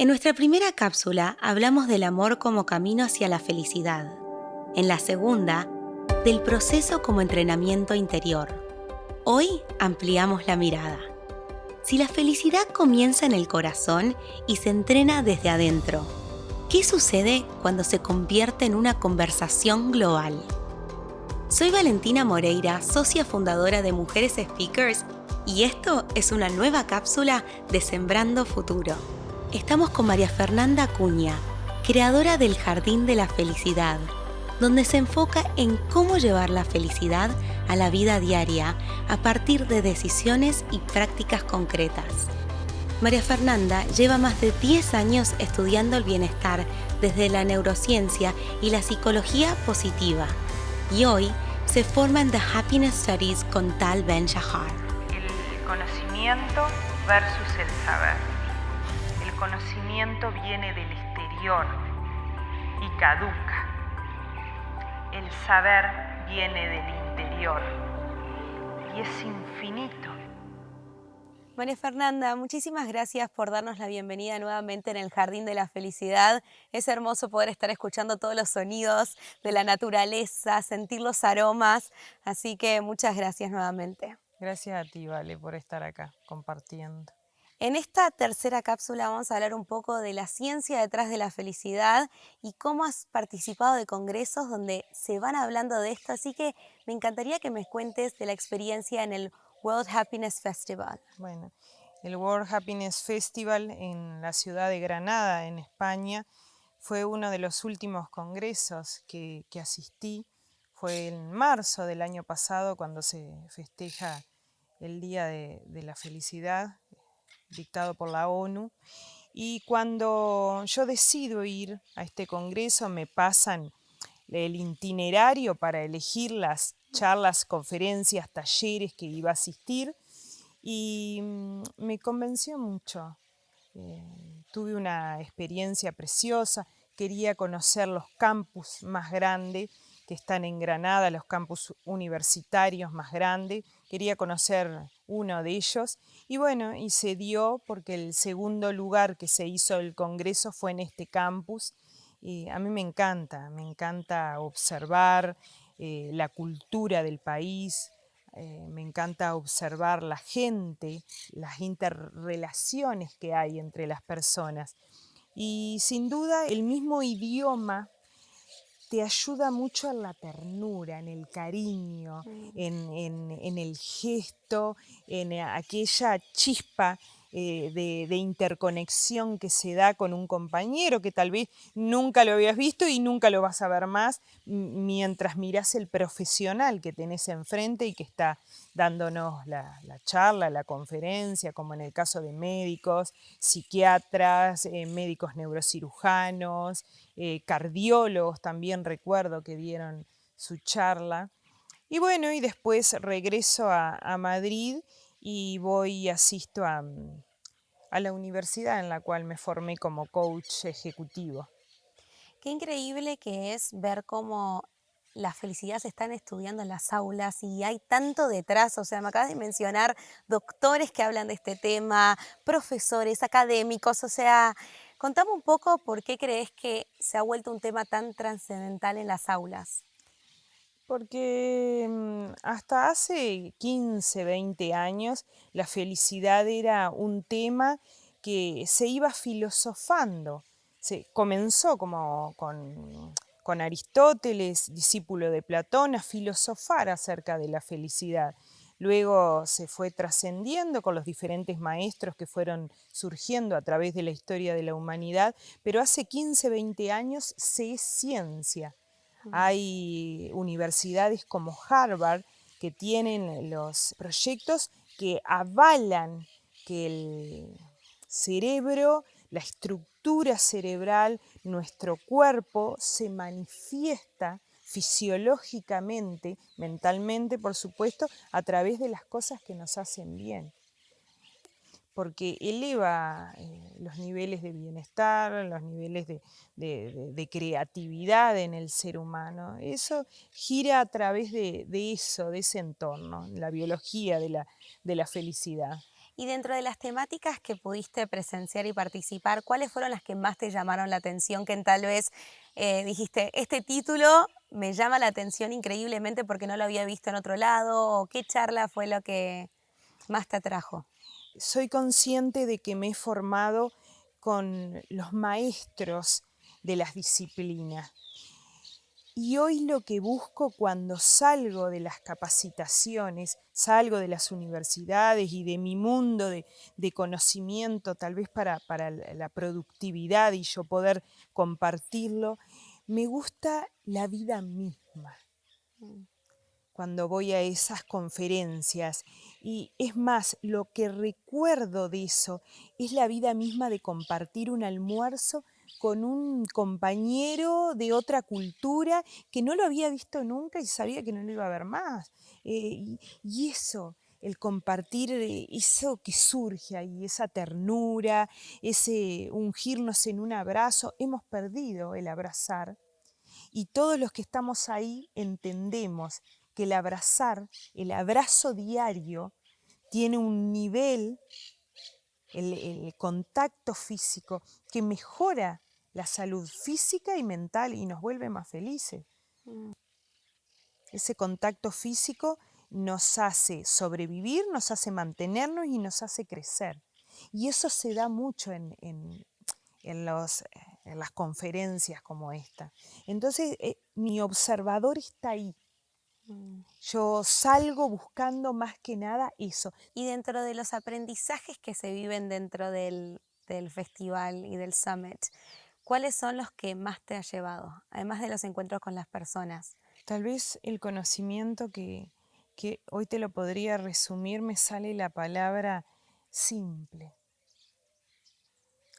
En nuestra primera cápsula hablamos del amor como camino hacia la felicidad. En la segunda, del proceso como entrenamiento interior. Hoy ampliamos la mirada. Si la felicidad comienza en el corazón y se entrena desde adentro, ¿qué sucede cuando se convierte en una conversación global? Soy Valentina Moreira, socia fundadora de Mujeres Speakers, y esto es una nueva cápsula de Sembrando Futuro. Estamos con María Fernanda Acuña, creadora del Jardín de la Felicidad, donde se enfoca en cómo llevar la felicidad a la vida diaria a partir de decisiones y prácticas concretas. María Fernanda lleva más de 10 años estudiando el bienestar desde la neurociencia y la psicología positiva, y hoy se forma en The Happiness Studies con Tal Ben-Shahar. El conocimiento versus el saber. El conocimiento viene del exterior y caduca. El saber viene del interior y es infinito. María Fernanda, muchísimas gracias por darnos la bienvenida nuevamente en el Jardín de la Felicidad. Es hermoso poder estar escuchando todos los sonidos de la naturaleza, sentir los aromas, así que muchas gracias nuevamente. Gracias a ti, Vale, por estar acá compartiendo. En esta tercera cápsula vamos a hablar un poco de la ciencia detrás de la felicidad y cómo has participado de congresos donde se van hablando de esto, así que me encantaría que me cuentes de la experiencia en el World Happiness Festival. Bueno, el World Happiness Festival en la ciudad de Granada, en España, fue uno de los últimos congresos que asistí. Fue en marzo del año pasado cuando se festeja el Día de la Felicidad, dictado por la ONU. Y cuando yo decido ir a este congreso, me pasan el itinerario para elegir las charlas, conferencias, talleres que iba a asistir y me convenció mucho. Tuve una experiencia preciosa, quería conocer los campus más grandes que están en Granada, los campus universitarios más grandes, quería conocer uno de ellos y bueno, y se dio porque el segundo lugar que se hizo el congreso fue en este campus y a mí me encanta observar la cultura del país, me encanta observar la gente, las interrelaciones que hay entre las personas. Y sin duda el mismo idioma te ayuda mucho en la ternura, en el cariño, en el gesto, en aquella chispa de interconexión que se da con un compañero que tal vez nunca lo habías visto y nunca lo vas a ver más mientras mirás el profesional que tenés enfrente y que está dándonos la charla, la conferencia, como en el caso de médicos, psiquiatras, médicos neurocirujanos, cardiólogos también recuerdo que dieron su charla. Y bueno, y después regreso a Madrid y voy y asisto a la universidad en la cual me formé como coach ejecutivo. Qué increíble que es ver cómo la felicidad se están estudiando en las aulas y hay tanto detrás. O sea, me acabas de mencionar doctores que hablan de este tema, profesores, académicos. O sea, contame un poco por qué crees que se ha vuelto un tema tan trascendental en las aulas. Porque hasta hace 15, 20 años la felicidad era un tema que se iba filosofando. Se comenzó como con Aristóteles, discípulo de Platón, a filosofar acerca de la felicidad. Luego se fue trascendiendo con los diferentes maestros que fueron surgiendo a través de la historia de la humanidad, pero hace 15, 20 años se es ciencia. Hay universidades como Harvard que tienen los proyectos que avalan que el cerebro, la estructura cerebral, nuestro cuerpo se manifiesta fisiológicamente, mentalmente, por supuesto, a través de las cosas que nos hacen bien, porque eleva los niveles de bienestar, los niveles de creatividad en el ser humano. Eso gira a través de eso, de ese entorno, la biología de la felicidad. Y dentro de las temáticas que pudiste presenciar y participar, ¿cuáles fueron las que más te llamaron la atención? Que tal vez dijiste, este título me llama la atención increíblemente porque no lo había visto en otro lado, o qué charla fue lo que más te atrajo. Soy consciente de que me he formado con los maestros de las disciplinas. Y hoy lo que busco cuando salgo de las capacitaciones, salgo de las universidades y de mi mundo de conocimiento, tal vez para la productividad y yo poder compartirlo, me gusta la vida misma cuando voy a esas conferencias. Y es más, lo que recuerdo de eso es la vida misma de compartir un almuerzo con un compañero de otra cultura que no lo había visto nunca y sabía que no lo iba a ver más. Y eso, el compartir eso que surge ahí, esa ternura, ese ungirnos en un abrazo, hemos perdido el abrazar. Y todos los que estamos ahí entendemos que el abrazo diario, tiene un nivel, el contacto físico, que mejora la salud física y mental y nos vuelve más felices. Ese contacto físico nos hace sobrevivir, nos hace mantenernos y nos hace crecer. Y eso se da mucho en las conferencias como esta. Entonces, mi observador está ahí. Yo salgo buscando más que nada eso. Y dentro de los aprendizajes que se viven dentro del festival y del summit, ¿cuáles son los que más te ha llevado, además de los encuentros con las personas? Tal vez el conocimiento que hoy te lo podría resumir, me sale la palabra simple.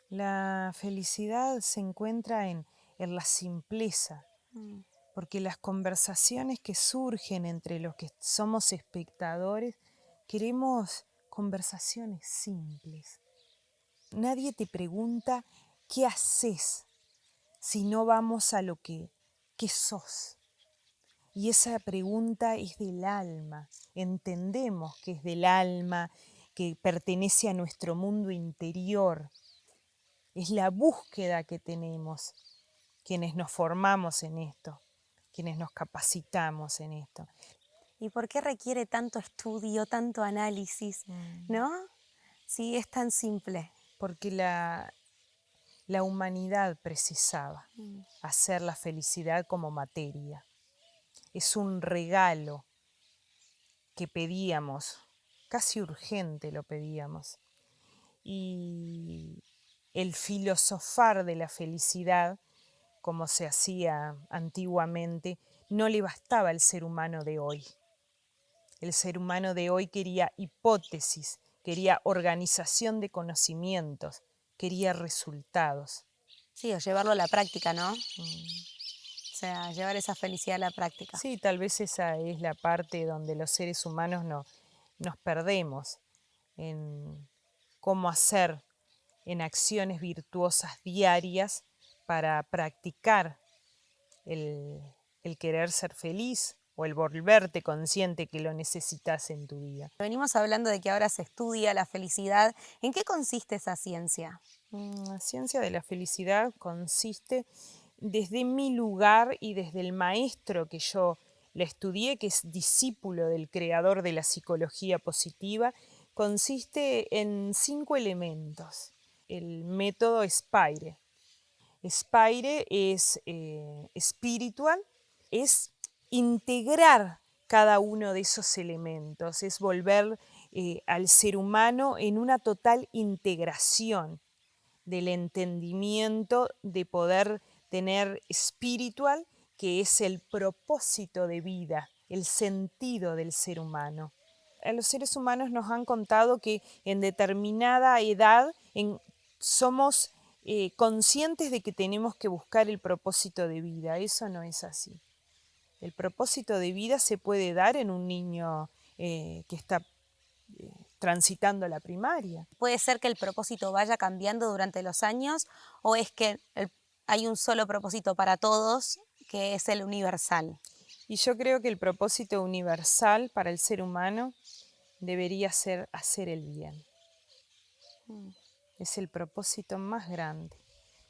La felicidad se encuentra en la simpleza, porque las conversaciones que surgen entre los que somos espectadores, queremos conversaciones simples. Nadie te pregunta qué haces si no vamos a lo que sos. Y esa pregunta es del alma. Entendemos que es del alma, que pertenece a nuestro mundo interior. Es la búsqueda que tenemos quienes nos formamos en esto, quienes nos capacitamos en esto. ¿Y por qué requiere tanto estudio, tanto análisis, no? Si es tan simple. Porque la humanidad precisaba hacer la felicidad como materia. Es un regalo que pedíamos, casi urgente lo pedíamos. Y el filosofar de la felicidad, como se hacía antiguamente, no le bastaba al ser humano de hoy. El ser humano de hoy quería hipótesis, quería organización de conocimientos, quería resultados. Sí, o llevarlo a la práctica, ¿no? O sea, llevar esa felicidad a la práctica. Sí, tal vez esa es la parte donde los seres humanos nos perdemos, en cómo hacer en acciones virtuosas diarias para practicar el querer ser feliz o el volverte consciente que lo necesitas en tu vida. Venimos hablando de que ahora se estudia la felicidad. ¿En qué consiste esa ciencia? La ciencia de la felicidad consiste, desde mi lugar y desde el maestro que yo la estudié, que es discípulo del creador de la psicología positiva, consiste en 5 elementos. El método Spire. Spire es espiritual, es integrar cada uno de esos elementos, es volver al ser humano en una total integración del entendimiento de poder tener espiritual, que es el propósito de vida, el sentido del ser humano. A los seres humanos nos han contado que en determinada edad somos conscientes de que tenemos que buscar el propósito de vida. Eso no es así. El propósito de vida se puede dar en un niño que está transitando la primaria. ¿Puede ser que el propósito vaya cambiando durante los años o es que hay un solo propósito para todos, que es el universal? Y yo creo que el propósito universal para el ser humano debería ser hacer el bien. Es el propósito más grande.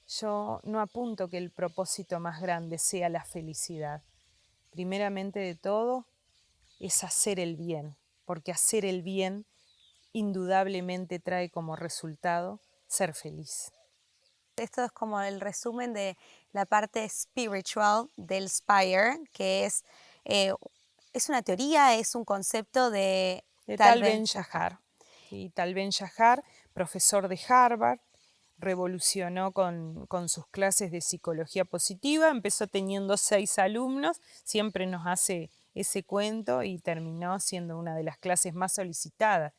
Yo no apunto que el propósito más grande sea la felicidad. Primeramente de todo es hacer el bien, porque hacer el bien indudablemente trae como resultado ser feliz. Esto es como el resumen de la parte spiritual del SPIRE, que es una teoría, es un concepto de De Tal Tal Ben Ben-Shahar. ¿Sí? Tal Ben-Shahar, profesor de Harvard, revolucionó con sus clases de psicología positiva, empezó teniendo 6 alumnos, siempre nos hace ese cuento y terminó siendo una de las clases más solicitadas.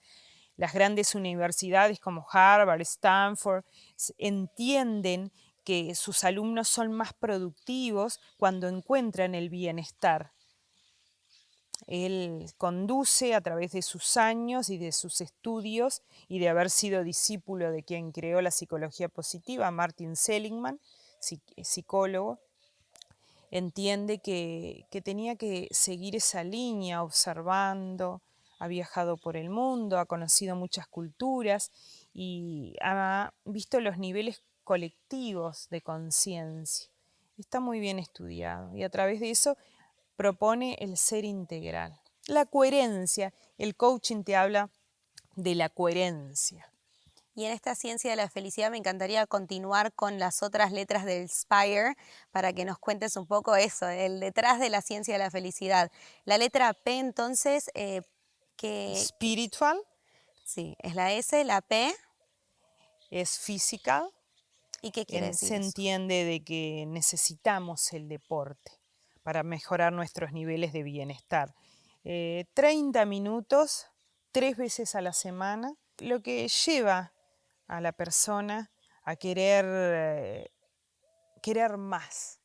Las grandes universidades como Harvard, Stanford, entienden que sus alumnos son más productivos cuando encuentran el bienestar. Él conduce a través de sus años y de sus estudios y de haber sido discípulo de quien creó la psicología positiva, Martin Seligman, psicólogo, entiende que tenía que seguir esa línea observando, ha viajado por el mundo, ha conocido muchas culturas y ha visto los niveles colectivos de conciencia. Está muy bien estudiado y a través de eso propone el ser integral. La coherencia, el coaching te habla de la coherencia. Y en esta ciencia de la felicidad me encantaría continuar con las otras letras del SPIRE para que nos cuentes un poco eso, el detrás de la ciencia de la felicidad. La letra P entonces, Spiritual sí, es la S, la P, es physical, ¿y qué quiere decir se eso? entiende de que necesitamos el deporte para mejorar nuestros niveles de bienestar. 30 minutos, 3 veces a la semana, lo que lleva a la persona a querer más,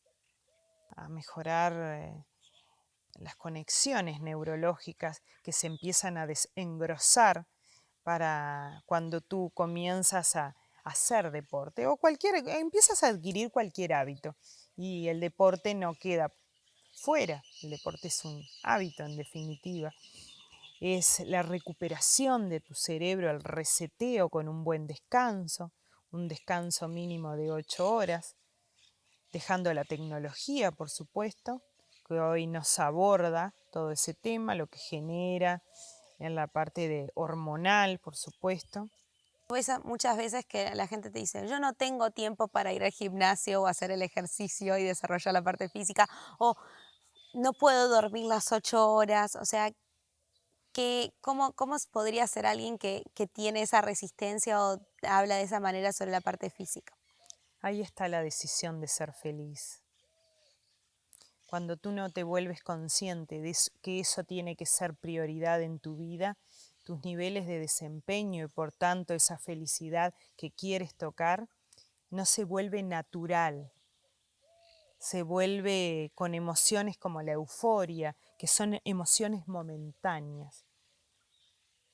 a mejorar las conexiones neurológicas que se empiezan a desengrosar para cuando tú comienzas a hacer deporte o empiezas a adquirir cualquier hábito y el deporte no queda fuera, el deporte es un hábito en definitiva. Es la recuperación de tu cerebro, el reseteo con un buen descanso, un descanso mínimo de 8 horas, dejando la tecnología, por supuesto, que hoy nos aborda todo ese tema, lo que genera en la parte de hormonal, por supuesto. Muchas veces que la gente te dice, yo no tengo tiempo para ir al gimnasio o hacer el ejercicio y desarrollar la parte física, o no puedo dormir las 8 horas, o sea, ¿cómo podría ser alguien que tiene esa resistencia o habla de esa manera sobre la parte física? Ahí está la decisión de ser feliz. Cuando tú no te vuelves consciente de que eso tiene que ser prioridad en tu vida, tus niveles de desempeño y por tanto esa felicidad que quieres tocar, no se vuelve natural, se vuelve con emociones como la euforia, que son emociones momentáneas.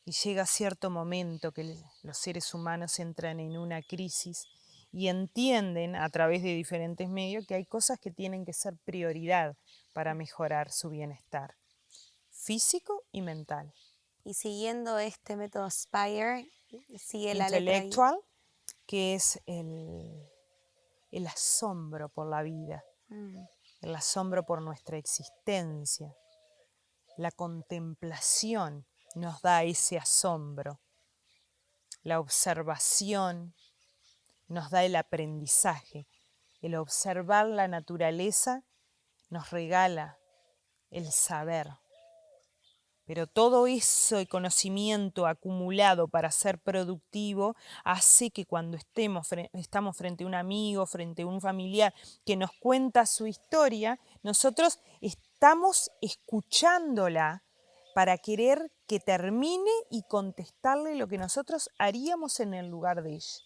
Y llega cierto momento que los seres humanos entran en una crisis y entienden a través de diferentes medios que hay cosas que tienen que ser prioridad para mejorar su bienestar físico y mental. Y siguiendo este método SPIRE, sigue la letra I. Intelectual, que es el asombro por la vida, el asombro por nuestra existencia. La contemplación nos da ese asombro. La observación nos da el aprendizaje. El observar la naturaleza nos regala el saber. Pero todo ese conocimiento acumulado para ser productivo hace que cuando estamos frente a un amigo, frente a un familiar que nos cuenta su historia, nosotros estamos escuchándola para querer que termine y contestarle lo que nosotros haríamos en el lugar de ella.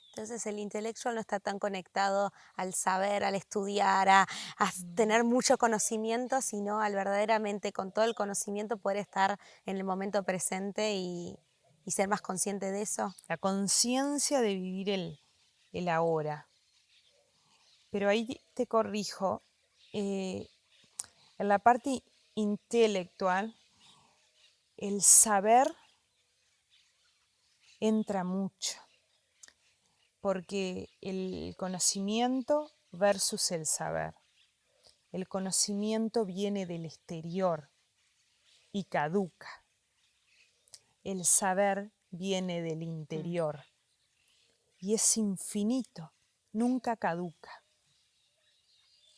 Entonces el intelectual no está tan conectado al saber, al estudiar, a tener mucho conocimiento, sino al verdaderamente con todo el conocimiento poder estar en el momento presente y ser más consciente de eso. La conciencia de vivir el ahora. Pero ahí te corrijo, en la parte intelectual, el saber entra mucho, porque el conocimiento versus el saber. El conocimiento viene del exterior y caduca. El saber viene del interior y es infinito, nunca caduca.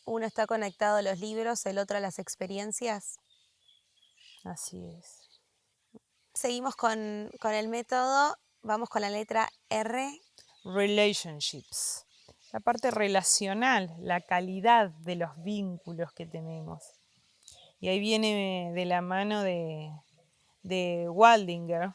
Uno está conectado a los libros, el otro a las experiencias. Así es. Seguimos con el método, vamos con la letra R. Relationships. La parte relacional, la calidad de los vínculos que tenemos. Y ahí viene de la mano de Waldinger,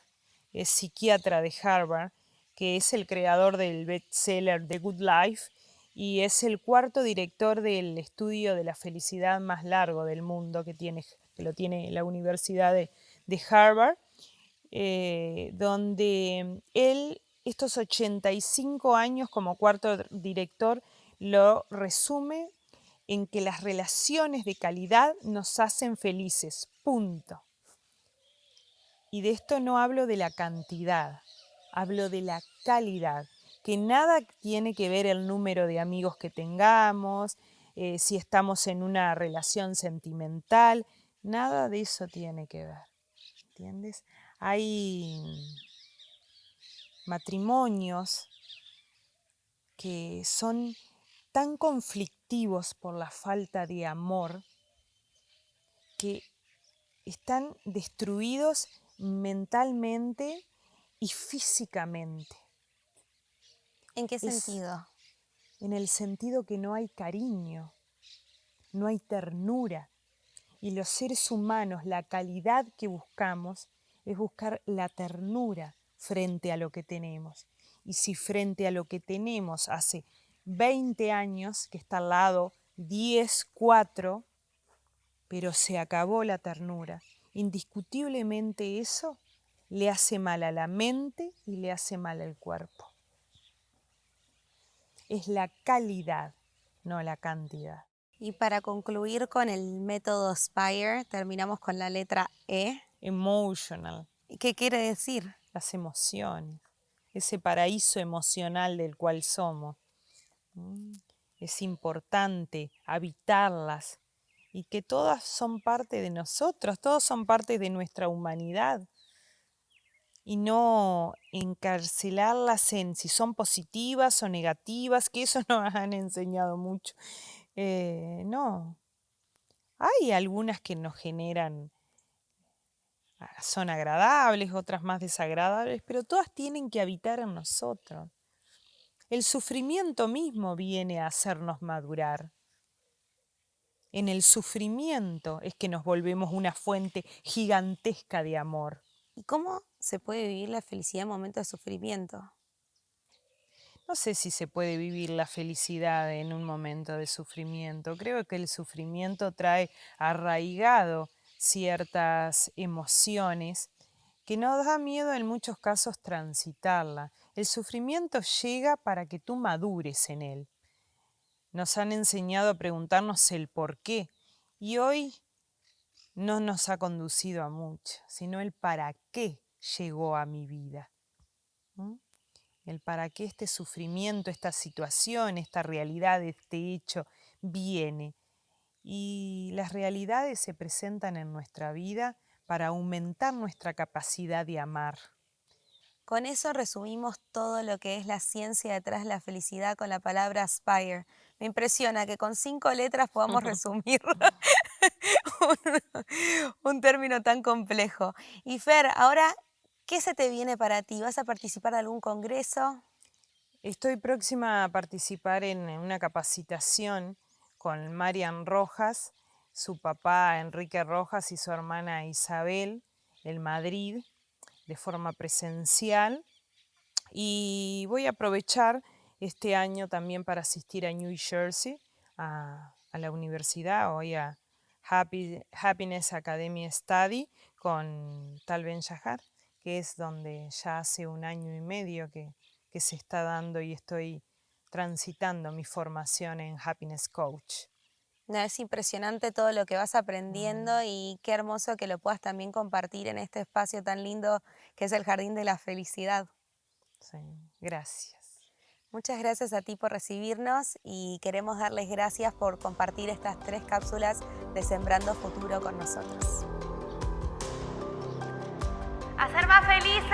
es psiquiatra de Harvard, que es el creador del bestseller The Good Life y es el cuarto director del estudio de la felicidad más largo del mundo que lo tiene la Universidad de Harvard, donde él, estos 85 años como cuarto director, lo resume en que las relaciones de calidad nos hacen felices, punto. Y de esto no hablo de la cantidad, hablo de la calidad, que nada tiene que ver el número de amigos que tengamos, si estamos en una relación sentimental, nada de eso tiene que ver, ¿entiendes? Hay matrimonios que son tan conflictivos por la falta de amor que están destruidos mentalmente y físicamente. ¿En qué Es sentido? en el sentido que no hay cariño, no hay ternura. Y los seres humanos, la calidad que buscamos es buscar la ternura frente a lo que tenemos. Y si frente a lo que tenemos hace 20 años, que está al lado 10, 4, pero se acabó la ternura, indiscutiblemente eso le hace mal a la mente y le hace mal al cuerpo. Es la calidad, no la cantidad. Y para concluir con el método SPIRE, terminamos con la letra E. Emotional. ¿Qué quiere decir? Las emociones, ese paraíso emocional del cual somos. Es importante habitarlas y que todas son parte de nosotros, todos son parte de nuestra humanidad. Y no encarcelarlas en si son positivas o negativas, que eso nos han enseñado mucho. No, hay algunas que nos generan, son agradables, otras más desagradables, pero todas tienen que habitar en nosotros. El sufrimiento mismo viene a hacernos madurar. En el sufrimiento es que nos volvemos una fuente gigantesca de amor. ¿Y cómo se puede vivir la felicidad en momentos de sufrimiento? No sé si se puede vivir la felicidad en un momento de sufrimiento. Creo que el sufrimiento trae arraigado ciertas emociones que nos da miedo en muchos casos transitarla. El sufrimiento llega para que tú madures en él. Nos han enseñado a preguntarnos el por qué y hoy no nos ha conducido a mucho, sino el para qué llegó a mi vida. El para qué este sufrimiento, esta situación, esta realidad, este hecho viene. Y las realidades se presentan en nuestra vida para aumentar nuestra capacidad de amar. Con eso resumimos todo lo que es la ciencia detrás de la felicidad con la palabra SPIRE. Me impresiona que con 5 letras podamos resumir un término tan complejo. Y Fer, ahora, ¿qué se te viene para ti? ¿Vas a participar de algún congreso? Estoy próxima a participar en una capacitación con Marian Rojas, su papá Enrique Rojas y su hermana Isabel, en Madrid, de forma presencial. Y voy a aprovechar este año también para asistir a New Jersey, a la universidad, hoy a Happiness Academy Study con Tal Ben Shahar, que es donde ya hace 1 año y medio que se está dando y estoy transitando mi formación en Happiness Coach. No, es impresionante todo lo que vas aprendiendo y qué hermoso que lo puedas también compartir en este espacio tan lindo que es el Jardín de la Felicidad. Sí, gracias. Muchas gracias a ti por recibirnos y queremos darles gracias por compartir estas 3 cápsulas de Sembrando Futuro con nosotros. ¡A ser más felices!